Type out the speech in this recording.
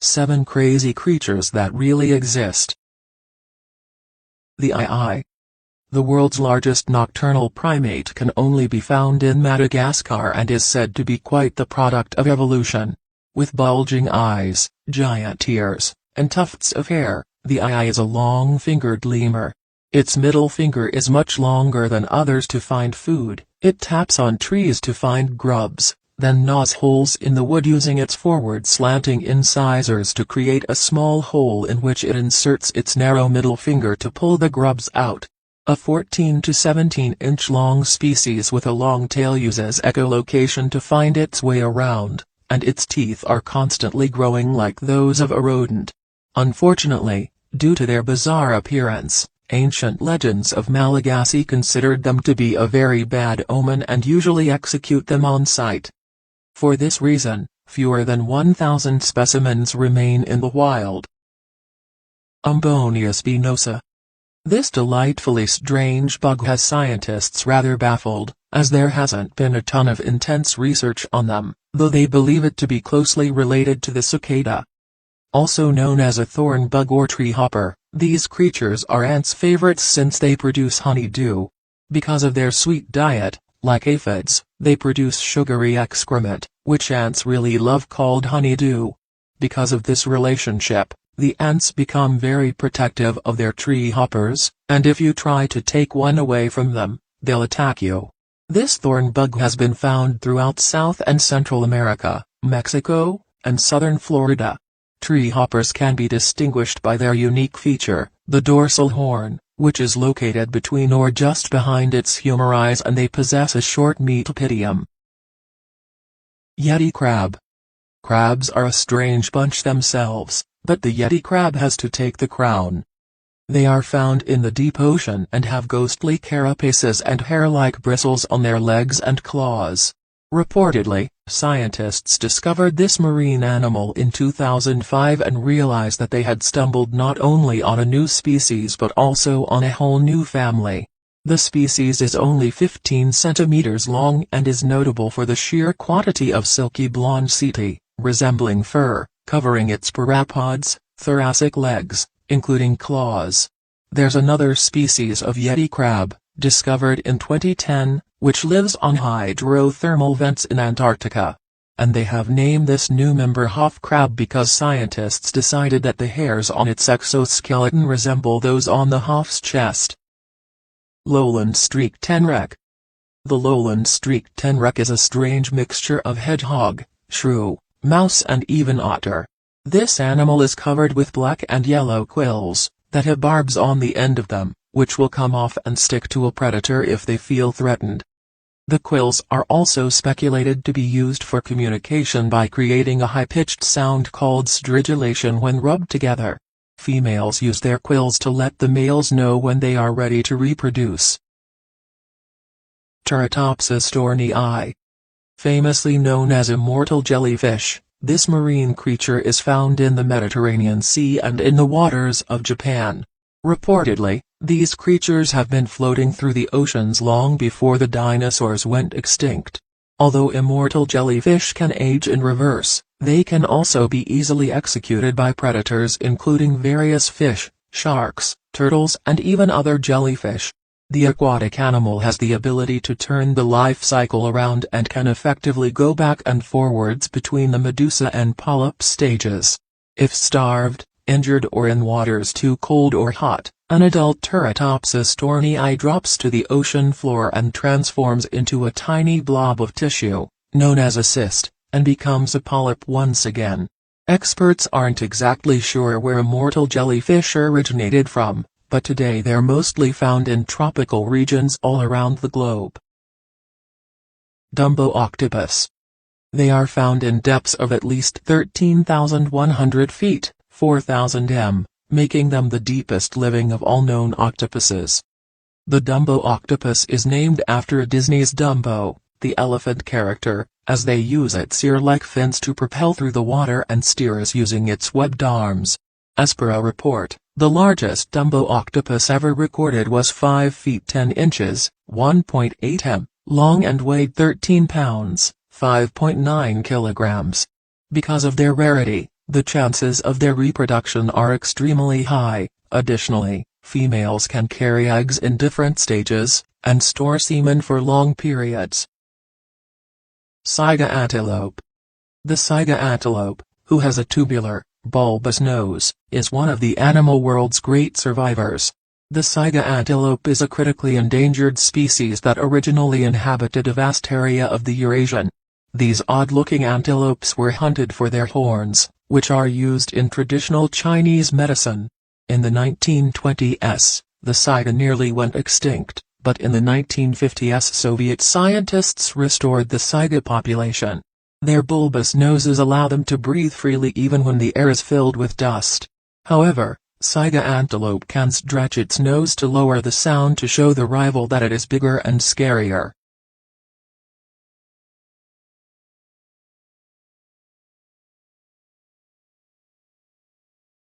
7 crazy creatures that really exist. The Ii. The world's largest nocturnal primate can only be found in Madagascar and is said to be quite the product of evolution. With bulging eyes, giant ears, and tufts of hair, the Ii is a long-fingered lemur. Its middle finger is much longer than others to find food. It taps on trees to find grubs, then gnaws holes in the wood using its forward slanting incisors to create a small hole in which it inserts its narrow middle finger to pull the grubs out. A 14 to 17-inch long species with a long tail uses echolocation to find its way around, and its teeth are constantly growing like those of a rodent. Unfortunately, due to their bizarre appearance, ancient legends of Malagasy considered them to be a very bad omen and usually execute them on sight. For this reason, fewer than 1,000 specimens remain in the wild. Umbonia spinosa. This delightfully strange bug has scientists rather baffled, as there hasn't been a ton of intense research on them, though they believe it to be closely related to the cicada. Also known as a thorn bug or tree hopper, these creatures are ants' favorites since they produce honey-dew. Because of their sweet diet, like aphids, they produce sugary excrement, which ants really love, called honeydew. Because of this relationship, the ants become very protective of their tree hoppers, and if you try to take one away from them, they'll attack you. This thorn bug has been found throughout South and Central America, Mexico, and southern Florida. Tree hoppers can be distinguished by their unique feature, the dorsal horn, which is located between or just behind its humeri, and they possess a short metapodium. Yeti crab. Crabs are a strange bunch themselves, but the Yeti crab has to take the crown. They are found in the deep ocean and have ghostly carapaces and hair-like bristles on their legs and claws. Reportedly, scientists discovered this marine animal in 2005 and realized that they had stumbled not only on a new species but also on a whole new family. The species is only 15 centimeters long and is notable for the sheer quantity of silky blonde setae, resembling fur, covering its parapods, thoracic legs, including claws. There's another species of Yeti crab, discovered in 2010, which lives on hydrothermal vents in Antarctica. And they have named this new member Hoff crab because scientists decided that the hairs on its exoskeleton resemble those on the Hoff's chest. Lowland streaked tenrec. The lowland streaked tenrec is a strange mixture of hedgehog, shrew, mouse and even otter. This animal is covered with black and yellow quills, that have barbs on the end of them, which will come off and stick to a predator if they feel threatened. The quills are also speculated to be used for communication by creating a high-pitched sound called stridulation when rubbed together. Females use their quills to let the males know when they are ready to reproduce. Turritopsis dohrnii. Famously known as immortal jellyfish, this marine creature is found in the Mediterranean Sea and in the waters of Japan. Reportedly, these creatures have been floating through the oceans long before the dinosaurs went extinct. Although immortal jellyfish can age in reverse, they can also be easily executed by predators including various fish, sharks, turtles and even other jellyfish. The aquatic animal has the ability to turn the life cycle around and can effectively go back and forwards between the medusa and polyp stages. If starved, injured or in waters too cold or hot, an adult Turritopsis dohrnii drops to the ocean floor and transforms into a tiny blob of tissue, known as a cyst, and becomes a polyp once again. Experts aren't exactly sure where immortal jellyfish originated from, but today they're mostly found in tropical regions all around the globe. Dumbo octopus. They are found in depths of at least 13,100 feet, 4,000 m, making them the deepest living of all known octopuses. The Dumbo octopus is named after Disney's Dumbo, the elephant character, as they use its ear-like fins to propel through the water and steers using its webbed arms. As per a report, the largest Dumbo octopus ever recorded was 5 feet 10 inches, 1.8 m, long and weighed 13 pounds, 5.9 kilograms. Because of their rarity, The chances of their reproduction are extremely high. Additionally, females can carry eggs in different stages, and store semen for long periods. Saiga antelope. The saiga antelope, who has a tubular, bulbous nose, is one of the animal world's great survivors. The saiga antelope is a critically endangered species that originally inhabited a vast area of the Eurasian. These odd-looking antelopes were hunted for their horns, which are used in traditional Chinese medicine. In the 1920s, the saiga nearly went extinct, but in the 1950s Soviet scientists restored the saiga population. Their bulbous noses allow them to breathe freely even when the air is filled with dust. However, saiga antelope can stretch its nose to lower the sound to show the rival that it is bigger and scarier.